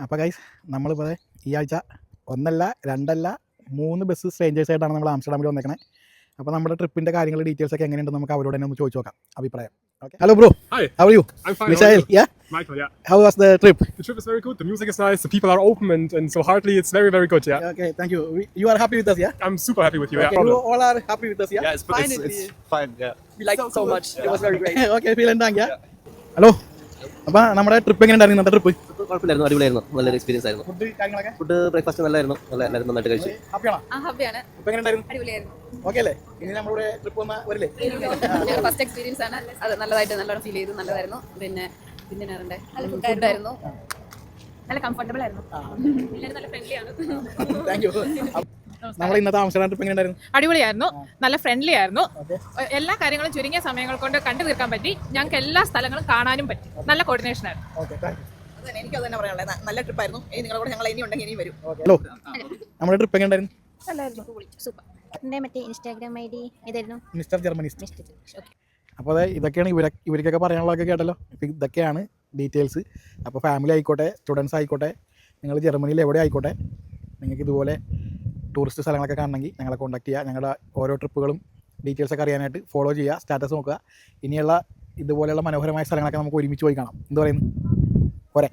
അപ്പോൾ ഗൈസ് നമ്മളിപ്പോൾ ഈ ആഴ്ച ഒന്നല്ല രണ്ടല്ല 3 ബസ് സ്ട്രേഞ്ചേഴ്സായിട്ടാണ് നമ്മൾ ആംസ്റ്റർഡാമിൽ വന്നേക്കണേ. അപ്പോൾ നമ്മുടെ ട്രിപ്പിൻ്റെ കാര്യങ്ങൾ ഡീറ്റെയിൽസ് ഒക്കെ എങ്ങനെയുണ്ട് നമുക്ക് അവരോട് തന്നെ ഒന്ന് ചോദിച്ചു നോക്കാം അഭിപ്രായം. Okay. Hello bro. Hi. How are you? I'm fine. Michael, yeah? Michael, yeah. How was the trip? The trip is very good. The music is nice. The people are open and so heartily. It's very, very good, yeah. Okay, thank you. You are happy with us, yeah? I'm super happy with you. Okay, Yeah. you all are happy with us, yeah? Yeah, it's fine. Yeah, We liked it so much. It was very great. Okay, vielen Dank, yeah? Hello. അപ്പോൾ നമ്മുടെ trip എങ്ങനെയുണ്ടായിരുന്നു ഇന്നത്തെ trip? കുഴപ്പമില്ലായിരുന്നു, അടിപൊളിയായിരുന്നു, നല്ലൊരു experience ആയിരുന്നു. Food കാര്യങ്ങളൊക്കെ food breakfast നല്ലായിരുന്നു, എല്ലാവരും നന്നായിട്ട് കഴിച്ചു. ഹാപ്പിയാണോ? ഹാപ്പിയാണ്. ട്രിപ്പ് എങ്ങനെയുണ്ടായിരുന്നു? അടിപൊളിയായിരുന്നു. ഓക്കെ അല്ലേ? ഇനി നമ്മുടെ ട്രിപ്പ് വന്ന വരില്ലേ? ഞങ്ങളുടെ ഫസ്റ്റ് എക്സ്പീരിയൻസ് ആണ്. അത് നല്ലോണം ഫീൽ ചെയ്തു. നല്ലതായിരുന്നു. പിന്നെ ഫുഡായിരുന്നു, നല്ല കംഫർട്ടബിൾ ആയിരുന്നു. എല്ലാവരും നല്ല ഫ്രണ്ട്ലി ആണ്. Thank you. നമ്മൾ ഇന്നത്തെ ആംസ്റ്റർഡാം ട്രിപ്പ് എങ്ങനെയുണ്ടായിരുന്നു? അടിപൊളിയായിരുന്നു, നല്ല ഫ്രണ്ട്ലി ആയിരുന്നു. എല്ലാ കാര്യങ്ങളും ചുരുങ്ങിയ സമയങ്ങൾ കൊണ്ട് കണ്ടു തീർക്കാൻ പറ്റി. ഞങ്ങൾക്ക് എല്ലാ സ്ഥലങ്ങളും കാണാനും പറ്റി. നല്ല കോർഡിനേഷൻ ആയിരുന്നു. എനിക്ക് അത് തന്നെ പറയാനുള്ളത്, നല്ല ട്രിപ്പായിരുന്നു. നിങ്ങളുടെ കൂടെ ഞങ്ങൾ ഇനി ഉണ്ടെങ്കിൽ ഇനിയും വരും. ഹലോ, നമ്മുടെ ട്രിപ്പ് എങ്ങനെയുണ്ടായിരുന്നു? സൂപ്പർ. എൻ്റെ മറ്റേ ഇൻസ്റ്റാഗ്രാം ഐ ഡി ഏതായിരുന്നു? മിസ്റ്റർ ജർമ്മനിസ്റ്റ്. അപ്പോൾ അതെ, ഇതൊക്കെയാണ് ഇവർക്കൊക്കെ പറയാനുള്ളതൊക്കെ കേട്ടല്ലോ. ഇതൊക്കെയാണ് ഡീറ്റെയിൽസ്. അപ്പോൾ ഫാമിലി ആയിക്കോട്ടെ, സ്റ്റുഡൻസ് ആയിക്കോട്ടെ, നിങ്ങൾ ജർമ്മനിയിൽ എവിടെ ആയിക്കോട്ടെ, നിങ്ങൾക്ക് ഇതുപോലെ ടൂറിസ്റ്റ് സ്ഥലങ്ങളൊക്കെ കാണണമെങ്കിൽ ഞങ്ങളെ കോൺടാക്ട് ചെയ്യുക. ഞങ്ങളുടെ ഓരോ ട്രിപ്പുകളും ഡീറ്റെയിൽസൊക്കെ അറിയാനായിട്ട് ഫോളോ ചെയ്യുക, സ്റ്റാറ്റസ് നോക്കുക. ഇനിയുള്ള ഇതുപോലെയുള്ള മനോഹരമായ സ്ഥലങ്ങളൊക്കെ നമുക്ക് ഒരുമിച്ച് പോയി കാണാം. എന്ത് പറയുന്നു? പോരെ?